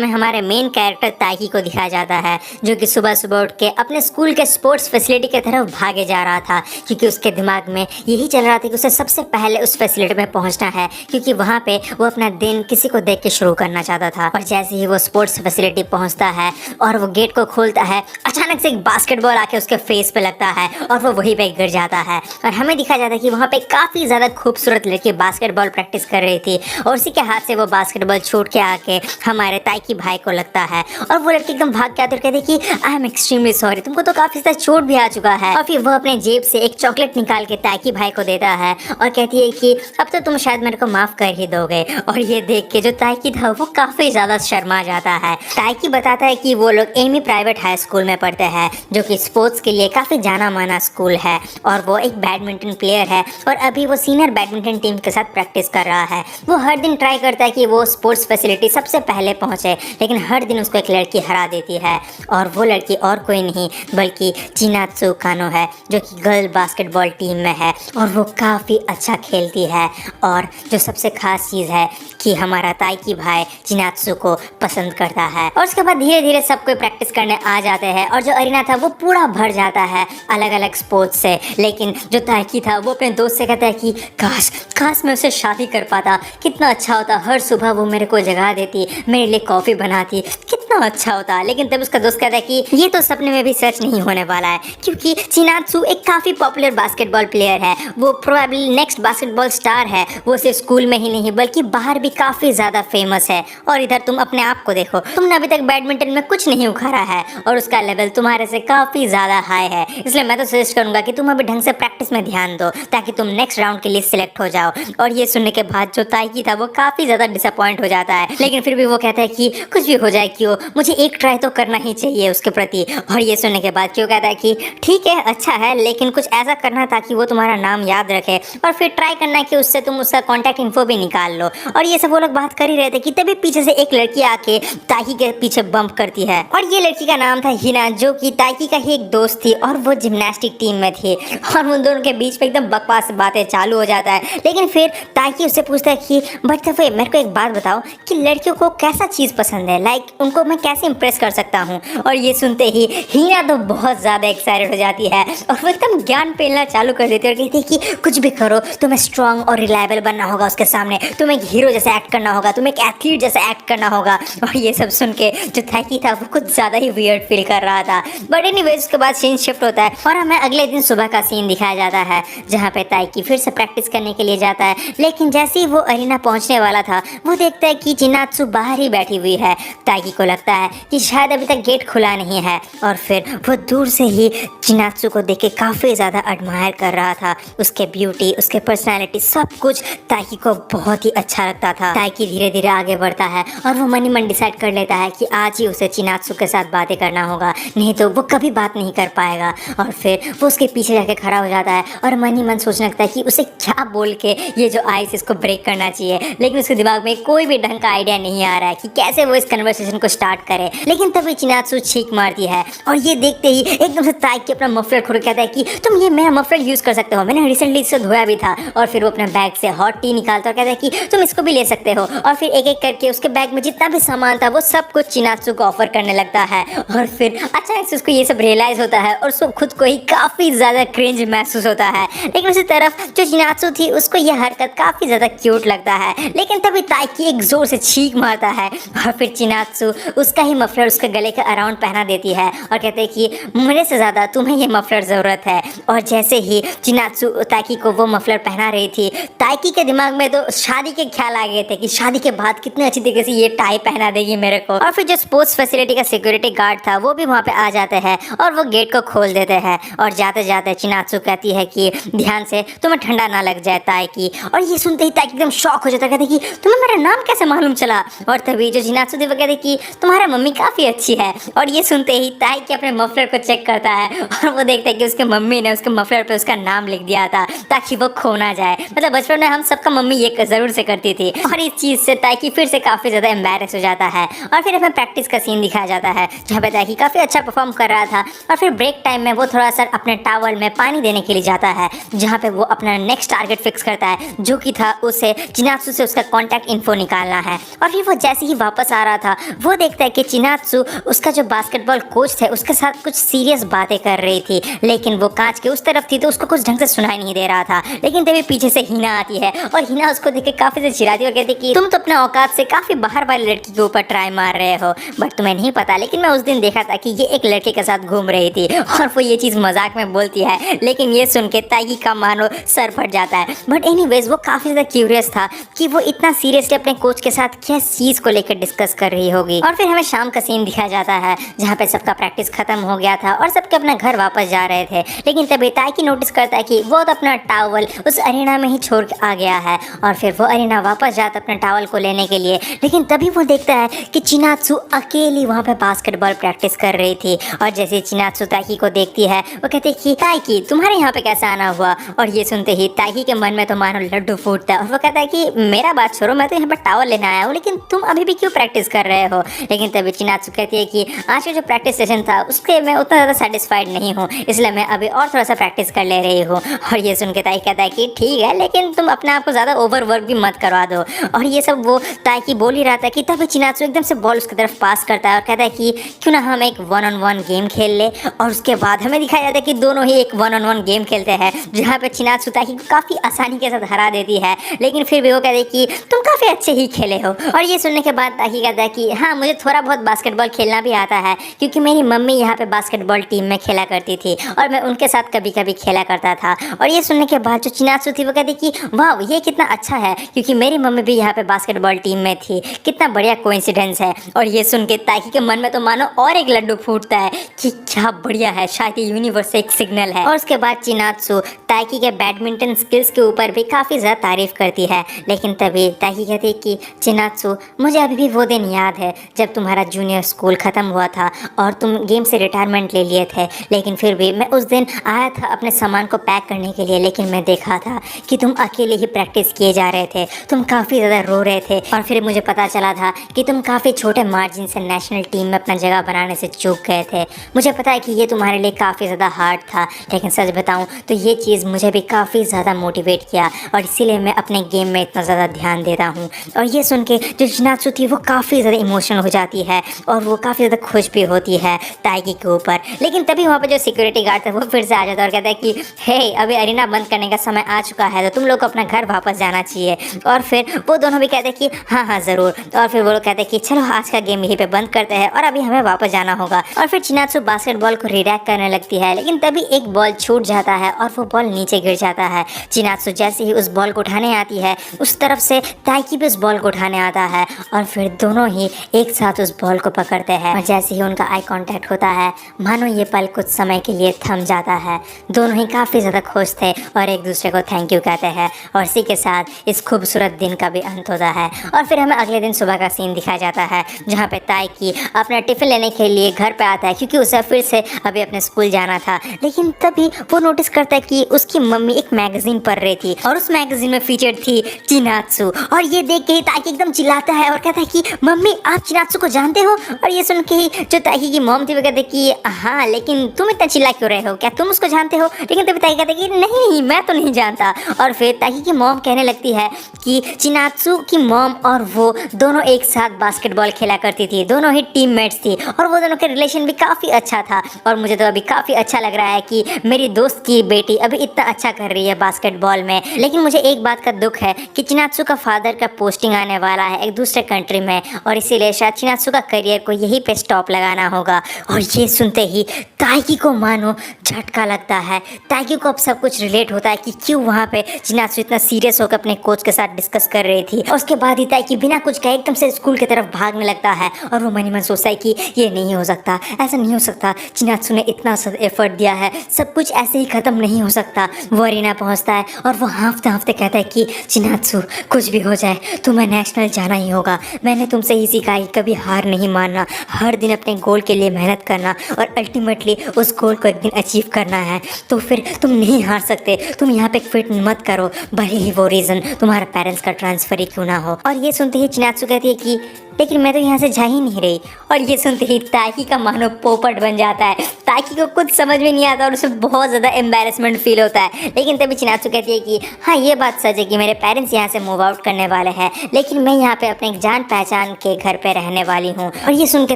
हमें हमारे main character ताइकी को दिखाया जाता है, जो कि सुबह सुबह उठ के अपने स्कूल के स्पोर्ट्स फैसिलिटी की तरफ भागे जा रहा था, क्योंकि उसके दिमाग में यही चल रहा था कि उसे सबसे पहले उस फैसिलिटी में पहुंचना है, क्योंकि वहां पे वो अपना दिन किसी को देख के शुरू करना चाहता था। और जैसे ही वो स्पोर्ट्स फैसिलिटी पहुंचता है और वो गेट को खोलता है, अचानक से एक बास्केटबॉल आके उसके फेस पे लगता है और वो वहीं पे गिर जाता है। और हमें दिखाया जाता है कि वहाँ पे काफी ज्यादा खूबसूरत लड़की बास्केटबॉल प्रैक्टिस कर रही थी और उसी के हाथ से वो बास्केटबॉल छूट के आके हमारे ताइकी भाई को लगता है। और वो लड़की एकदम भाग के आती और कहती कि आई एम एक्सट्रीमली सॉरी, तुमको तो काफी ज्यादा चोट भी आ चुका है। और फिर वो अपने जेब से एक चॉकलेट निकाल के ताइकी भाई को देता है और कहती है कि अब तो तुम शायद मेरे को माफ कर ही दोगे। और ये देख के जो ताइकी था वो काफी ज्यादा शर्मा जाता है। ताइकी बताता है कि वो लोग एमी प्राइवेट हाई स्कूल में पढ़ते हैं, जो कि स्पोर्ट्स के लिए काफी जाना माना स्कूल है, और वो एक बैडमिंटन प्लेयर है और अभी वो सीनियर बैडमिंटन टीम के साथ प्रैक्टिस कर रहा है। वो हर दिन ट्राई करता है कि वो स्पोर्ट्स फैसिलिटी सबसे पहले पहुंचे, लेकिन हर दिन उसको एक लड़की हरा देती है। और वो लड़की और कोई नहीं बल्कि चिनात्सु कानो है, जो कि गर्ल बास्केटबॉल टीम में है और वो काफ़ी अच्छा खेलती है। और जो सबसे खास चीज़ है कि हमारा ताइकी भाई चिनात्सु को पसंद करता है। और उसके बाद धीरे धीरे सब कोई प्रैक्टिस करने आ जाते हैं और जो अरीना था वो पूरा भर जाता है अलग अलग स्पोर्ट्स से। लेकिन जो ताइकी था वो अपने दोस्त से कहता है कि काश काश मैं उससे शादी कर पाता, कितना अच्छा होता, हर सुबह वो मेरे को जगा देती, मेरे लिए कॉफ़ी बनाती, कितना अच्छा होता। लेकिन तब उसका दोस्त कहता है कि ये तो सपने में भी सच नहीं होने वाला है, क्योंकि चिनात्सु एक काफ़ी पॉपुलर बास्केटबॉल प्लेयर है, वो प्रोबेबली नेक्स्ट बास्केटबॉल स्टार है। वो सिर्फ स्कूल में ही नहीं बल्कि बाहर भी काफ़ी ज़्यादा फेमस है। और इधर तुम अपने आप को देखो, तुमने अभी तक बैडमिंटन में कुछ नहीं उखाड़ा है और उसका लेवल तुम्हारे से काफ़ी ज़्यादा हाई है। इसलिए मैं तो सजेस्ट करूँगा कि तुम अभी ढंग से प्रैक्टिस में ध्यान दो, ताकि तुम नेक्स्ट राउंड के लिए सिलेक्ट हो जाओ। और ये सुनने के बाद जो ताइकी था वो काफ़ी ज़्यादा डिसअपॉइंट हो जाता है, लेकिन फिर भी वो कहता है कि कुछ भी हो जाए क्यों, मुझे एक ट्राई तो करना ही चाहिए उसके प्रति। और ये सुनने के बाद क्यों कहता है कि ठीक है अच्छा है, लेकिन कुछ ऐसा करना ताकि वो तुम्हारा नाम याद रखे, और फिर ट्राई करना कि उससे तुम उसका कॉन्टैक्ट इन्फो भी निकाल लो। और ये सब वो लोग बात कर ही रहे थे कि तभी पीछे से एक लड़की आके ताइकी के पीछे बम्प करती है। और ये लड़की का नाम था हिना, जो कि ताइकी का ही एक दोस्त थी और वो जिम्नास्टिक टीम में थी। और उन दोनों के बीच में एकदम बकवास बातें चालू हो जाता है। लेकिन फिर ताइकी उससे पूछता है कि बट दफे मेरे को एक बात बताओ कि लड़कियों को कैसा चीज़ पसंद है, लाइक उनको मैं कैसे इंप्रेस कर सकता हूँ। और ये सुनते ही हिना तो बहुत ज़्यादा एक्साइटेड हो जाती है और वो एकदम ज्ञान पेलना चालू कर देती है और कहती है कि कुछ भी करो, तुम्हें स्ट्रांग और रिलायबल बनना होगा उसके सामने, तुम्हें एक हीरो जैसा एक्ट करना होगा, तुम्हें एक एथलीट जैसा एक्ट करना होगा। और ये सब सुन के जो ताइकी था वो कुछ ज़्यादा ही वियर्ड फील कर रहा था। बट एनीवेज उसके बाद सीन शिफ्ट होता है और हमें अगले दिन सुबह का सीन दिखाया जाता है, जहाँ पे ताइकी फिर से प्रैक्टिस करने के लिए जाता है। लेकिन जैसे ही वो अरीना पहुँचने वाला था, वो देखता है कि चिनात्सु बाहर ही बैठी हुई है। ताइकी को लगता है कि शायद अभी तक गेट खुला नहीं है, और फिर वो दूर से ही चिनात्सु को देख के काफ़ी ज़्यादा एडमायर कर रहा था। उसके ब्यूटी, उसके पर्सनैलिटी, सब कुछ ताइकी को बहुत ही अच्छा लगता था। ताइकी धीरे धीरे आगे बढ़ता है और वो मन ही मन डिसाइड कर लेता है कि आज ही उसे चिनात्सु के साथ बातें करना होगा, नहीं तो वो कभी बात नहीं कर पाएगा। और फिर वो उसके पीछे जाके खड़ा हो जाता है और मन ही मन सोचने लगता है कि उसे क्या बोल के ये जो आइस इसको ब्रेक करना चाहिए। लेकिन उसके दिमाग में कोई भी ढंग का आइडिया नहीं आ रहा है कि कैसे वो इस कन्वर्सेशन को स्टार्ट करे। लेकिन तभी चिनात्सु छींक मारती है और ये देखते ही एकदम से ताइकी अपना मफलर खोल कहता है कि तुम ये मेरा मफलर यूज़ कर सकते हो, मैंने रिसेंटली इसे धोया भी था। और फिर वो अपने बैग से हॉट टी निकालता और कहता है कि तुम इसको भी ले सकते हो। और फिर एक एक करके उसके बैग में जितना भी सामान था वो सब कुछ चिनात्सु को ऑफर करने लगता है। और फिर अचानक से उसको ये सब रियलाइज होता है और उसको खुद को ही काफ़ी ज़्यादा क्रिंज महसूस होता है। लेकिन उसी तरफ जो चिनात्सु थी उसको ये हरकत काफ़ी ज़्यादा क्यूट लगता है। लेकिन तभी ताइकी एक जोर से छींक मारता है और फिर चिनात्सु उसका ही मफलर उसके गले के अराउंड पहना देती है और कहते हैं कि मेरे से ज़्यादा तुम्हें ये मफलर ज़रूरत है। और जैसे ही चिनात्सु ताइकी को वो मफलर पहना रही थी, ताइकी के दिमाग में तो शादी के ख्याल आ गए थे कि शादी के बाद कितने अच्छी तरीके से ये टाई पहना देगी मेरे को। और फिर जो स्पोर्ट्स फैसिलिटी का सिक्योरिटी गार्ड था वो भी वहाँ पे आ जाते हैं और वो गेट को खोल देते हैं। और जाते जाते चिनात्सु कहती है कि ध्यान से, तुम्हें ठंडा ना लग जाए ताइकी। और ये सुनते ही ताइकी एकदम शॉक हो जाता है, कहते कि तुम्हें मेरा नाम कैसे मालूम चला। और तभी जो चिनात्सु थी वो कहते कि तुम्हारा मम्मी काफ़ी अच्छी है। और ये सुनते ही ताइकी अपने मफलर को चेक करता है और वो देखता है कि उसके मम्मी ने उसके मफलर पे उसका नाम लिख दिया था ताकि वो खो ना जाए। मतलब बचपन में हम सबका मम्मी ये ज़रूर से करती थी। और इस चीज़ से ताइकी फिर से काफ़ी ज़्यादा एम्बैरेस हो जाता है। और फिर हमें प्रैक्टिस का सीन दिखाया जाता है, जहाँ पे ताइकी काफ़ी अच्छा परफॉर्म कर रहा था। और फिर ब्रेक टाइम में वो थोड़ा सा अपने टावल में पानी देने के लिए जाता है, जहाँ पे वो अपना नेक्स्ट टारगेट फिक्स करता है, जो कि था उसे चिनात्सु से उसका कॉन्टैक्ट इन्फो निकालना है। और फिर वो जैसे ही वापस वापस आ रहा था वो देखता है कि चिनात्सु उसका जो बास्केटबॉल कोच थे उसके साथ कुछ सीरियस बातें कर रही थी, लेकिन वो कांच के उस तरफ थी तो उसको कुछ ढंग से सुनाई नहीं दे रहा था। लेकिन तभी पीछे से हिना आती है और हिना उसको देख के काफी से चिढ़ाती है और कहती है कि तुम तो अपने औकात से काफी बाहर वाली लड़की के ऊपर ट्राई मार रहे हो, बट तुम्हें नहीं पता लेकिन मैं उस दिन देखा था कि ये एक लड़के के साथ घूम रही थी। और वो ये चीज मजाक में बोलती है, लेकिन ये सुन के ताइकी का मानो सर फट जाता है। बट एनीवेज वो काफी ज्यादा क्यूरियस था कि वो इतना सीरियसली अपने कोच के साथ किस चीज को लेकर डिस्कस कर रही होगी। और फिर हमें शाम का सीन दिखाया जाता है जहाँ पे सबका प्रैक्टिस खत्म हो गया था और सबके अपना घर वापस जा रहे थे। लेकिन तभी ताइकी नोटिस करता है कि वो तो अपना टॉवल उस अरेना में ही छोड़ के आ गया है। और फिर वो अरेना वापस जाता अपने टॉवल को लेने के लिए, लेकिन तभी वो देखता है कि चिनात्सु अकेली वहाँ पे बास्केटबॉल प्रैक्टिस कर रही थी। और जैसे चिनात्सु ताइकी को देखती है वो कहती है कि ताइकी तुम्हारे यहाँ पे कैसे आना हुआ। और ये सुनते ही ताइकी के मन में तो मानो लड्डू फूटता है और वो कहता है कि मेरा बात छोड़ो, मैं तो यहाँ पर टॉवल लेने आया हूँ, लेकिन तुम अभी भी क्यों प्रैक्टिस कर रहे हो। लेकिन तभी चिनात्सु कहती है कि आज का जो प्रैक्टिस सेशन था उसके मैं उतना ज़्यादा सेटिस्फाइड नहीं हूँ, इसलिए मैं अभी और थोड़ा सा प्रैक्टिस कर ले रही हूँ। और ये सुन के ताइकी कहता है कि ठीक है, लेकिन तुम अपने आप को ज़्यादा ओवर वर्क भी मत करवा दो। और ये सब वो ताइकी बोल ही रहा था कि तभी चिनात्सु एकदम से बॉल उसकी तरफ पास करता है और कहता है कि क्यों ना हम एक 1-on-1 गेम खेल ले। और उसके बाद हमें दिखाया जाता है कि दोनों ही एक 1-on-1 गेम खेलते हैं जहाँ पे चिनात्सु ताइकी को काफ़ी आसानी के साथ हरा देती है। लेकिन फिर भी वो कहते हैं कि तुम काफ़ी अच्छे ही खेले हो। और ये सुनने के बाद ताइकी कहता है कि हाँ मुझे थोड़ा बहुत बास्केटबॉल खेलना भी आता है, क्योंकि मेरी मम्मी यहाँ पे बास्केटबॉल टीम में खेला करती थी और मैं उनके साथ कभी कभी खेला करता था। और ये सुनने के बाद जो चिनात्सु थी वो कहती कि वाह ये कितना अच्छा है, क्योंकि मेरी मम्मी भी यहाँ पे बास्केटबॉल टीम में थी, कितना बढ़िया कोइंसिडेंस है। और ये सुन के ताइकी के मन में तो मानो और एक लड्डू फूटता है कि क्या बढ़िया है, शायद ये यूनिवर्स से एक सिग्नल है। और उसके बाद चिनात्सु ताइकी के बैडमिंटन स्किल्स के ऊपर भी काफ़ी ज़्यादा तारीफ करती है। लेकिन तभी ताइकी कहती है कि चिनात्सु मुझे अभी भी वो दिन याद है जब तुम्हारा जूनियर स्कूल ख़त्म हुआ था और तुम गेम से रिटायरमेंट ले लिए थे, लेकिन फिर भी मैं उस दिन आया था अपने सामान को पैक करने के लिए, लेकिन मैं देखा था कि तुम अकेले ही प्रैक्टिस किए जा रहे थे, तुम काफ़ी ज़्यादा रो रहे थे। और फिर मुझे पता चला था कि तुम काफ़ी छोटे मार्जिन से नेशनल टीम में अपना जगह बनाने से चूक गए थे। मुझे पता है कि ये तुम्हारे लिए काफ़ी ज़्यादा हार्ड था, लेकिन सच बताऊँ तो ये चीज़ मुझे भी काफ़ी ज़्यादा मोटिवेट किया और इसीलिए मैं अपने गेम में इतना ज़्यादा ध्यान देता हूँ। और ये सुन के जो चिनात्सु थी वो काफ़ी ज़्यादा इमोशनल हो जाती है और वो काफ़ी ज़्यादा खुश भी होती है ताइकी के ऊपर। लेकिन तभी वहाँ पर जो सिक्योरिटी गार्ड था वो फिर से आ जाता है और कहता है कि हे अभी अरीना बंद करने का समय आ चुका है, तो तुम लोग को अपना घर वापस जाना चाहिए। और फिर वो दोनों भी कहते हैं कि हाँ हाँ ज़रूर। और फिर वो लोग कहते हैं कि चलो आज का गेम यहीं पे बंद करते हैं और अभी हमें वापस जाना होगा। और फिर चिनात्सु बास्केटबॉल को रिडैक करने लगती है, लेकिन तभी एक बॉल छूट जाता है और वो बॉल नीचे गिर जाता है। चिनात्सु जैसे ही उस बॉल को उठाने आती है उस तरफ से ताइकी भी उस बॉल को उठाने आता है और फिर दोनों ही एक साथ उस बॉल को पकड़ते हैं। और जैसे ही उनका आई कांटेक्ट होता है मानो ये पल कुछ समय के लिए थम जाता है। दोनों ही काफ़ी ज़्यादा खुश थे और एक दूसरे को थैंक यू कहते हैं और इसी के साथ इस खूबसूरत दिन का भी अंत होता है। और फिर हमें अगले दिन सुबह का सीन दिखाया जाता है जहाँ पे ताइकी अपना टिफ़िन लेने के लिए घर पे आता है, क्योंकि उसे फिर से अभी अपने स्कूल जाना था। लेकिन तभी वो नोटिस करता है कि उसकी मम्मी एक मैगजीन पढ़ रही थी और उस मैगजीन में फीचर्ड थी चिनात्सु। और ये देख के ही ताइकी एकदम चिल्लाता है और कहता है कि मम्मी आप चिनात्सु को जानते हो। और ये सुन के ही जो ताइकी की मॉम थी वो कहते कि हाँ लेकिन तुम इतना चिल्ला क्यों रहे हो, क्या तुम उसको जानते हो। लेकिन तभी ताइकी कहते कि नहीं मैं तो नहीं जानता। और फिर ताइकी की मॉम कहने लगती है कि चिनात्सु की मॉम और वो दोनों एक साथ बास्केटबॉल खेला करती थी, दोनों ही टीममेट्स थी और वो दोनों का रिलेशन भी काफ़ी अच्छा था। और मुझे तो अभी काफ़ी अच्छा लग रहा है कि मेरी दोस्त की बेटी अभी इतना अच्छा कर रही है बास्केटबॉल में। लेकिन मुझे एक बात का दुख है कि चिनात्सु का फादर का पोस्टिंग आने वाला है एक दूसरे कंट्री में और इसीलिए शायद चिनात्सु का करियर को यहीं पे स्टॉप लगाना होगा। और ये सुनते ही ताइकी को मानो झटका लगता है। ताइकी को अब सब कुछ रिलेट होता है कि क्यों वहाँ पे चिनात्सु इतना सीरियस होकर अपने कोच के साथ डिस्कस कर रही थी। और उसके बाद ही ताइकी बिना कुछ कहे एकदम से स्कूल की तरफ भागने लगता है और वो मन ही मन सोचता है कि ये नहीं हो सकता, ऐसा नहीं हो सकता, चिनात्सु ने इतना सा एफर्ट दिया है, सब कुछ ऐसे ही ख़त्म नहीं हो सकता। वो अरीना पहुँचता है और वो हाँफते हाँफते कहता है कि चिनात्सु कुछ भी हो जाए तुम्हें नेशनल जाना ही होगा। मैंने तुमसे ही सीखा है कभी हार नहीं मानना, हर दिन अपने गोल के लिए मेहनत करना और अल्टीमेटली उस गोल को एक दिन अचीव करना है। तो फिर तुम नहीं हार सकते, तुम यहाँ पे क्विट मत करो, भले ही वो रीज़न तुम्हारे पेरेंट्स का ट्रांसफ़र ही क्यों ना हो। और ये सुनते ही चिनात्सु कहती है कि लेकिन मैं तो यहाँ से जा ही नहीं रही। और ये सुनते ही ताकि का मानो पोपट बन जाता है। ताकि को कुछ समझ में नहीं आता और उसे बहुत ज़्यादा एम्बैरेसमेंट फील होता है। लेकिन तभी चिनात्सु कहती है कि हाँ ये बात सच है कि मेरे पेरेंट्स यहाँ से मूव आउट करने वाले हैं, लेकिन मैं यहाँ पे अपने जान पहचान के घर पे रहने वाली हूँ। और ये सुन के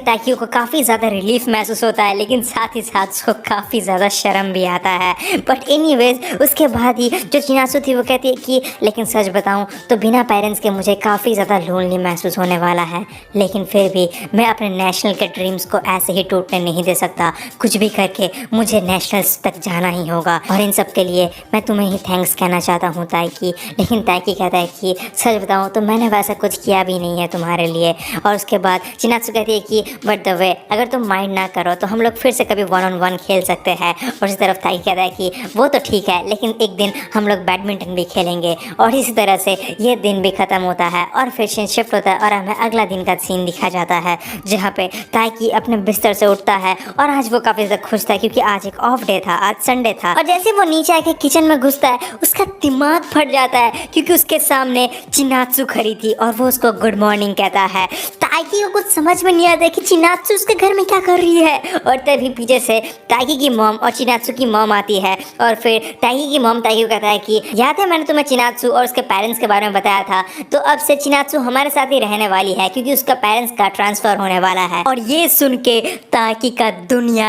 ताकि को काफ़ी ज़्यादा रिलीफ महसूस होता है, लेकिन साथ ही साथ उसको काफ़ी ज़्यादा शर्म भी आता है। बट एनीवेज उसके बाद ही जो चिनात्सु थी वो कहती है कि लेकिन सच बताऊँ तो बिना पेरेंट्स के मुझे काफ़ी ज़्यादा लोनली महसूस होने वाला है, लेकिन फिर भी मैं अपने नेशनल के ड्रीम्स को ऐसे ही टूटने नहीं दे सकता। कुछ भी करके मुझे नेशनल्स तक जाना ही होगा और इन सब के लिए मैं तुम्हें ही थैंक्स कहना चाहता हूँ ताकि। लेकिन ताकि कहता है कि सच बताऊँ तो मैंने वैसा कुछ किया भी नहीं है तुम्हारे लिए। और उसके बाद चिनात्सु कहती है कि बट द वे अगर तुम माइंड ना करो तो हम लोग फिर से कभी 1-on-1 खेल सकते हैं। और इसी तरफ ताकि कहता है कि वो तो ठीक है, लेकिन एक दिन हम लोग बैडमिंटन भी खेलेंगे। और इसी तरह से ये दिन भी ख़त्म होता है और फिर सीन शिफ्ट होता है और हमें अगला दिन का सीन दिखा जाता है जहाँ पे ताकि अपने बिस्तर से उठता है। और आज वो काफ़ी ज़्यादा खुश था क्योंकि आज एक ऑफ डे था, आज संडे था। और जैसे वो नीचे आके किचन में घुसता है उसका दिमाग फट जाता है क्योंकि उसके सामने चिनात्सु खड़ी थी और वो उसको गुड मॉर्निंग कहता है। ताकि को कुछ समझ में नहीं आता कि चिनात्सु उसके घर में क्या कर रही है। और तभी पीछे से ताकि की मॉम और चिनात्सु की मॉम आती है और फिर ताकि की मॉम ताकि को कहता है कि याद है मैंने तुम्हें चिनात्सु और उसके पेरेंट्स के बारे में बताया था, तो अब से चिनात्सु हमारे साथ ही रहने वाली है क्योंकि उसका पेरेंट्स का ट्रांसफर होने वाला है। और ये सुन के ताकि का दुनिया